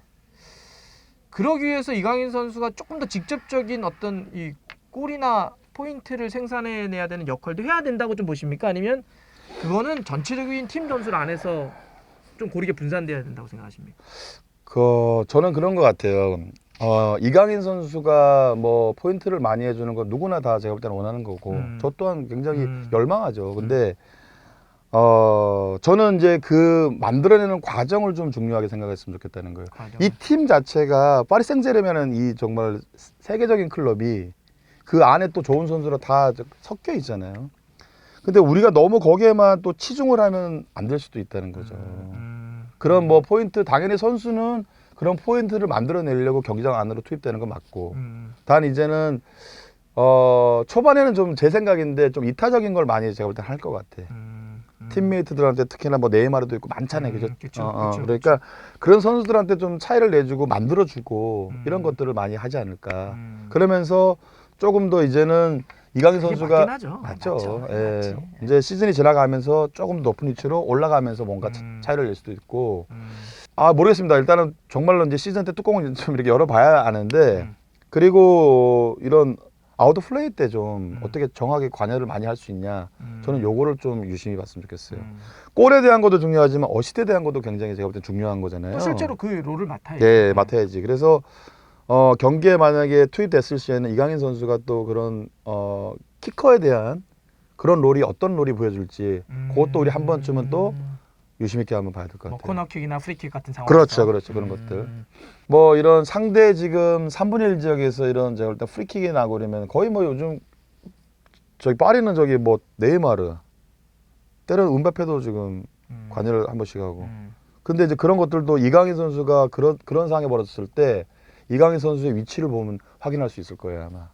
그러기 위해서 이강인 선수가 조금 더 직접적인 어떤 이 골이나 포인트를 생산해내야 되는 역할도 해야 된다고 좀 보십니까? 아니면 그거는 전체적인 팀 전술 안에서 좀 고르게 분산돼야 된다고 생각하십니까? 저는 그런 것 같아요. 이강인 선수가 뭐 포인트를 많이 해주는 건 누구나 다 제가 볼 때는 원하는 거고 저 또한 굉장히 열망하죠. 근데 저는 이제 그 만들어내는 과정을 좀 중요하게 생각했으면 좋겠다는 거예요. 이 팀 자체가 파리 생제르맹은 이 정말 세계적인 클럽이 그 안에 또 좋은 선수로 다 섞여 있잖아요. 근데 우리가 너무 거기에만 또 치중을 하면 안 될 수도 있다는 거죠. 그런 뭐 포인트, 당연히 선수는 그런 포인트를 만들어내려고 경기장 안으로 투입되는 건 맞고 단 이제는 초반에는 좀 제 생각인데 좀 이타적인 걸 많이 제가 볼 때 할 것 같아. 팀메이트들한테 특히나 뭐 네이마르도 있고 많잖아요. 그죠? 그러니까 그런 선수들한테 좀 차이를 내주고 만들어주고 이런 것들을 많이 하지 않을까. 그러면서 조금 더 이제는 이강인 선수가 맞죠. 예. 이제 시즌이 지나가면서 조금 높은 위치로 올라가면서 뭔가 차이를 낼 수도 있고. 모르겠습니다. 일단은 정말로 이제 시즌 때 뚜껑을 좀 이렇게 열어봐야 아는데 그리고 이런 아웃 오브 플레이 때 좀 어떻게 정확하게 관여를 많이 할 수 있냐. 저는 요거를 좀 유심히 봤으면 좋겠어요. 골에 대한 것도 중요하지만 어시스트에 대한 것도 굉장히 제가 볼 때 중요한 거잖아요. 또 실제로 그 롤을 맡아야죠. 네, 맡아야지. 그래서 경기에 만약에 투입됐을 시에는 이강인 선수가 또 그런 키커에 대한 그런 롤이 어떤 롤이 보여줄지 그것도 우리 한 번쯤은 또 유심 있게 한번 봐야 될 것 같아요. 코너킥이나 프리킥 같은 상황. 그렇죠. 그런 것들. 뭐 이런 상대 지금 3분의 1 지역에서 이런 제가 볼 때 프리킥이 나고 그러면 거의 뭐 요즘 저기 파리는 저기 뭐 네이마르 때로는 은바페도 지금 관여를 한 번씩 하고. 근데 이제 그런 것들도 이강인 선수가 그런 상황에 벌어졌을 때 이강인 선수의 위치를 보면 확인할 수 있을 거예요, 아마.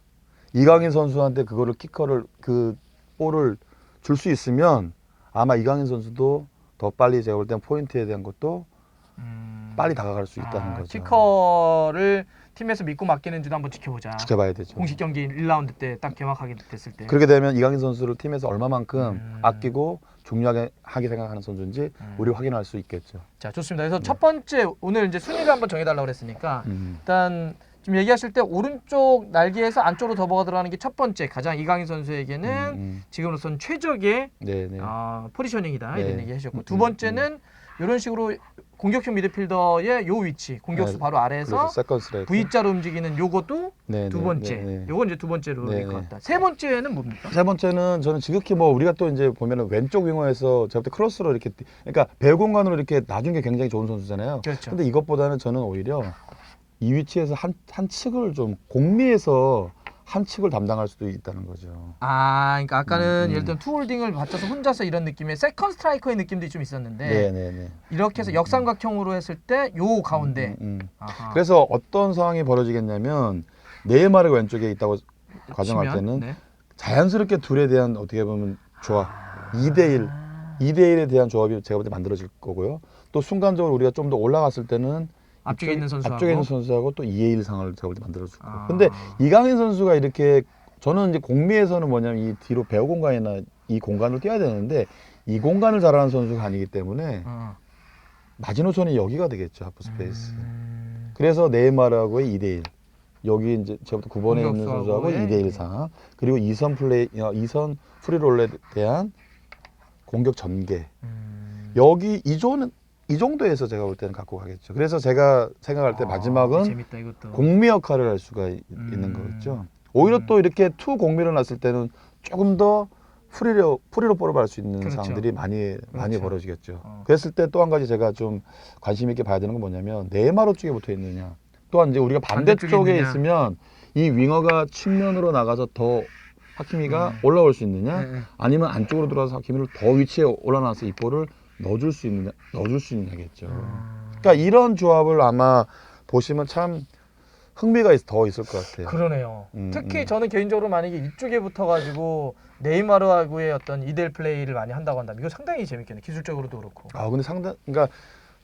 이강인 선수한테 그거를 키커를 그 볼을 줄 수 있으면 아마 이강인 선수도 더 빨리 제가 볼 땐 포인트에 대한 것도 빨리 다가갈 수 있다는 거죠. 키커를 팀에서 믿고 맡기는지도 한번 지켜보자. 지켜봐야 되죠. 공식 경기 1라운드 때 딱 개막하게 됐을 때. 그렇게 되면 이강인 선수를 팀에서 얼마만큼 아끼고 중요하게 생각하는 선수인지 우리 확인할 수 있겠죠. 자, 좋습니다. 그래서 첫 번째 오늘 이제 순위를 한번 정해달라고 그랬으니까 일단 지금 얘기하실 때 오른쪽 날개에서 안쪽으로 더 버가 들어가는 게 첫 번째 가장 이강인 선수에게는 지금으로선 최적의 포지셔닝이다 이런 얘기 하셨고 두 번째는 이런 식으로 공격형 미드필더의 요 위치 공격수 바로 아래에서 V자로 움직이는 요것도 두 번째 요건 이제 두 번째로 될 것 같다. 세 번째는 뭡니까? 세 번째는 저는 지극히 뭐 우리가 또 이제 보면은 왼쪽 윙어에서 제가 볼 때 크로스로 이렇게 그러니까 배우 공간으로 이렇게 놔준 게 굉장히 좋은 선수잖아요. 그렇죠. 근데 이것보다는 저는 오히려 이 위치에서 한 측을 좀 공미에서 한 측을 담당할 수도 있다는 거죠. 그러니까 아까는 예를 들면 투홀딩을 받쳐서 혼자서 이런 느낌의 세컨 스트라이커의 느낌도 좀 있었는데 이렇게 해서 역삼각형으로 했을 때 요 가운데 그래서 어떤 상황이 벌어지겠냐면 네이마르가 왼쪽에 있다고 가정할 때는 자연스럽게 둘에 대한 어떻게 보면 조합 2대1 2대1에 대한 조합이 제가 볼 때 만들어질 거고요. 또 순간적으로 우리가 좀 더 올라갔을 때는 앞쪽에 있는 선수하고 또 2대1 상황을 제가 볼 때 만들어줄 거고. 근데 이강인 선수가 이렇게 저는 이제 공미에서는 뭐냐면 이 뒤로 배우 공간이나 이 공간을 뛰어야 되는데 이 공간을 잘하는 선수가 아니기 때문에 마지노선이 여기가 되겠죠. 하프 스페이스. 그래서 네이마르하고의 2대1 여기 이제 제가 볼 때 9번에 있는 선수하고 2대1 상황 그리고 2선 프리롤에 대한 공격 전개 여기 이 정도에서 제가 볼 때는 갖고 가겠죠. 그래서 제가 생각할 때 마지막은 재밌다, 이것도. 공미 역할을 할 수가 있는 거겠죠. 오히려 또 이렇게 투 공미를 놨을 때는 조금 더 프리로 볼을 할 수 있는 상황들이 많이 벌어지겠죠. 그랬을 때 또 한 가지 제가 좀 관심 있게 봐야 되는 건 뭐냐면 네이마르 쪽에 붙어 있느냐. 또한 이제 우리가 반대쪽에 있으면 이 윙어가 측면으로 나가서 더 하키미가 올라올 수 있느냐, 아니면 안쪽으로 들어와서 하키미를 더 위치에 올라놔서 이 볼을 넣어줄 수 있느냐겠죠. 그러니까 이런 조합을 아마 보시면 참 흥미가 더 있을 것 같아요. 그러네요. 특히 저는 개인적으로 만약에 이쪽에 붙어가지고 네이마르하고의 어떤 2대1 플레이를 많이 한다고 한다면 이거 상당히 재밌겠네. 기술적으로도 그렇고. 근데 그러니까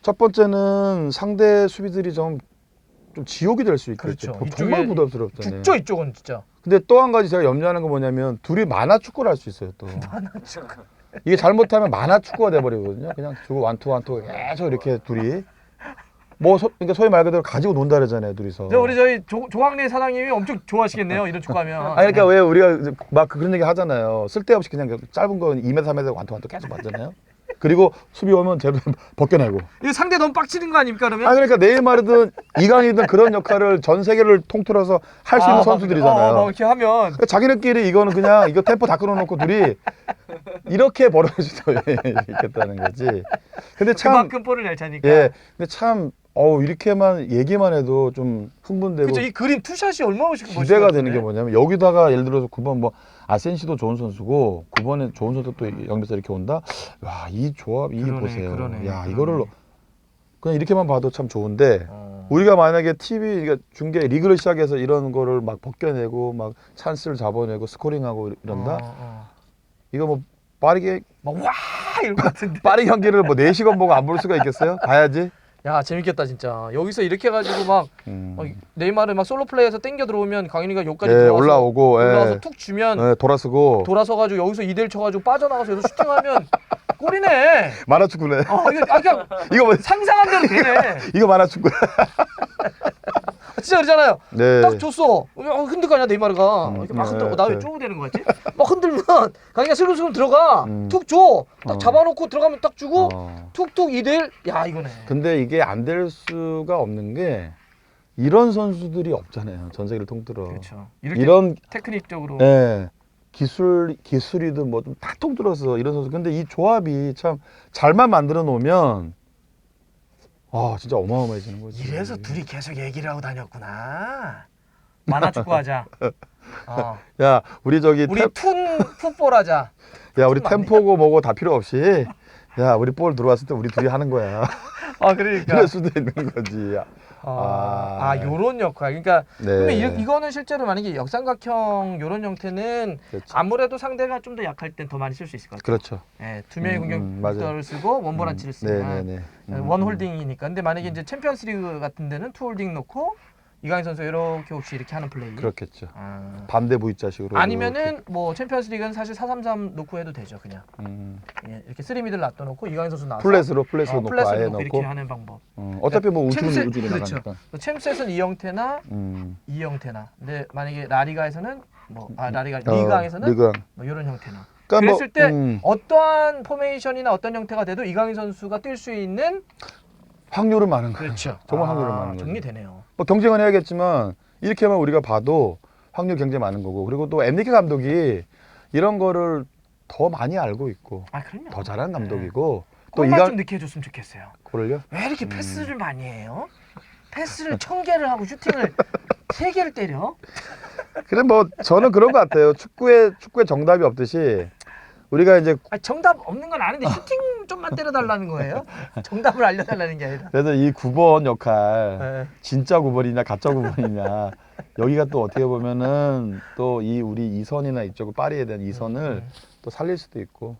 첫 번째는 상대 수비들이 좀 지옥이 될 수 있겠죠. 그렇죠. 정말 부담스럽잖아요. 죽죠, 이쪽은 진짜. 근데 또 한 가지 제가 염려하는 건 뭐냐면 둘이 만화 축구를 할 수 있어요. 또 만화 축구. 이게 잘못하면 만화 축구가 돼버리거든요. 그냥 주고 완투 계속 이렇게 둘이 뭐 그러니까 소위 말 그대로 가지고 논다 그러잖아요, 둘이서. 우리 저희 조광래 사장님이 엄청 좋아하시겠네요. 이런 축구하면. 아니 그러니까 왜 우리가 막 그런 얘기 하잖아요. 쓸데없이 그냥 짧은 거 2m 3m 완투 계속 맞잖아요. 그리고 수비 오면 제대로 벗겨내고. 이거 상대 너무 빡치는 거 아닙니까 그러면? 아 그러니까 네이마르든 이강인이든 그런 역할을 전 세계를 통틀어서 할 수 있는 선수들이잖아요. 막 이렇게 하면 그러니까 자기네끼리 이거는 그냥 이거 템포 다 끊어놓고 둘이 이렇게 벌어질 수도 있겠다는 거지. 근데 참 그만큼 볼을 잘 차니까. 예, 근데 참 이렇게만 얘기만 해도 좀 흥분되고 그렇죠. 이 그림 투샷이 얼마나 멋있고 기대가 되는 게 뭐냐면 여기다가 예를 들어서 9번 뭐 아센시도 좋은 선수고 9번에 좋은 선수 또 영입해서 이렇게 온다. 와, 이 조합 이 보세요. 야, 이거를 그냥 이렇게만 봐도 참 좋은데 우리가 만약에 TV 그러니까 중계 리그를 시작해서 이런 거를 막 벗겨내고 막 찬스를 잡아내고 스코링하고 이런다. 이거 뭐 빠르게 막 와 이럴 것 같은데. 빠르게 경기를 뭐 4시간 보고 안 볼 수가 있겠어요? 봐야지. 야 재밌겠다 진짜. 여기서 이렇게 해가지고 막 네이마르 막 솔로 플레이에서 땡겨 들어오면 강인이가 여기까지 예, 들어와서 올라오고 올라와서 예. 툭 주면 예, 돌아서고 돌아서가지고 여기서 2대1 쳐가지고 빠져나가서 여기서 슈팅하면 골이네. 만화축구네. 이거 그냥 이거 뭐 상상한 대로 되네. 이거 만화축구야. 진짜 그러잖아요. 네. 딱 줬어. 흔들 거 아니야 네이마르가. 이렇게 막 흔들고 나 왜 쪼고 되는 거 같지? 막 흔들면 강인이가 슬금슬금 들어가. 툭 줘. 딱 잡아놓고 들어가면 딱 주고 툭툭 2대1. 야 이거네. 근데 이게 안 될 수가 없는 게 이런 선수들이 없잖아요. 전 세계를 통틀어. 그렇죠. 이런 테크닉적으로. 네. 기술이든 뭐 좀 다 통틀어서 이런 선수. 근데 이 조합이 참 잘만 만들어 놓으면 진짜 어마어마해지는 거지. 이래서 둘이 계속 얘기를 하고 다녔구나. 만화축구 하자. 야, 우리 저기 우리 툰 풋볼 하자. 야, 우리 템포고 뭐고 다 필요 없이 야, 우리 볼 들어왔을 때 우리 둘이 하는 거야. 그러니까. 이럴 수도 있는 거지. 요런 역할. 그러니까 네. 그러면 이거는 실제로 만약에 역삼각형 요런 형태는 그렇죠. 아무래도 상대가 좀 더 약할 땐 더 많이 쓸 수 있을 것 같아요. 그렇죠. 네, 두 명의 맞아요. 공격수를 쓰고 원보란치를 쓰면 네네네. 원 홀딩이니까. 근데 만약에 이제 챔피언스리그 같은 데는 투 홀딩 놓고 이강인 선수 이렇게 혹시 이렇게 하는 플레이. 그렇겠죠. 반대 V자식으로. 아니면은 뭐 챔피언스리그는 사실 4-3-3 놓고 해도 되죠, 그냥. 이렇게 3미들 놔둬놓고 이강인 선수 나와서 플랫으로 놓고 플랫으로 아예 놓고 이렇게 놓고. 하는 방법. 어차피 뭐 우측으로 그렇죠. 나가니까. 챔스에서는 이 형태나 이 형태나. 근데 만약에 라리가에서는 리그왕에서는 리그왕. 뭐 이런 형태나. 그러니까 그랬을 때 어떠한 포메이션이나 어떤 형태가 돼도 이강인 선수가 뛸 수 있는 확률은 많은 거예요. 그렇죠. 정말 확률은 많은 거죠. 정리되네요. 뭐 경쟁은 해야겠지만 이렇게만 우리가 봐도 확률 굉장히 많은 거고. 그리고 또 엔리케 감독이 이런 거를 더 많이 알고 있고 그럼요. 더 잘하는 감독이고 또 골만 좀 늦게 해줬으면 좋겠어요. 골을요? 왜 이렇게 패스를 많이 해요? 패스를 1000개를 하고 슈팅을 3개를 때려? 그래 뭐 저는 그런 것 같아요. 축구에 정답이 없듯이 우리가 이제 정답 없는 건 아는데 슈팅 좀만 때려달라는 거예요? 정답을 알려달라는 게 아니라. 그래서 이 9번 역할 네. 진짜 9번이냐 가짜 9번이냐 여기가 또 어떻게 보면은 또 이 우리 이선이나 이쪽 파리에 대한 이선을 또 살릴 수도 있고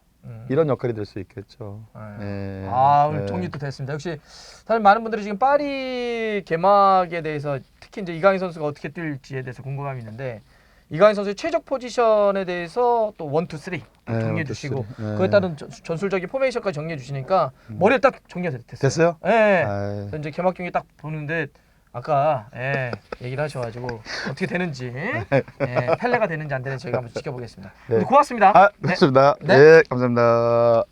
이런 역할이 될 수 있겠죠. 네. 오늘 정리 또 됐습니다. 역시 사실 많은 분들이 지금 파리 개막에 대해서 특히 이제 이강인 선수가 어떻게 뛸지에 대해서 궁금함이 있는데 이강인 선수의 최적 포지션에 대해서 또 1, 2, 3 정리해 주시고 그에 따른 전술적인 포메이션까지 정리해 주시니까 머리에 딱 정리가 됐어요. 됐어요? 네. 그래서 이제 개막 경기 딱 보는데 아까 얘기를 하셔가지고 어떻게 되는지 펠레가 되는지 안 되는지 저희가 한번 지켜보겠습니다. 네. 고맙습니다. 고맙습니다. 네. 네, 감사합니다.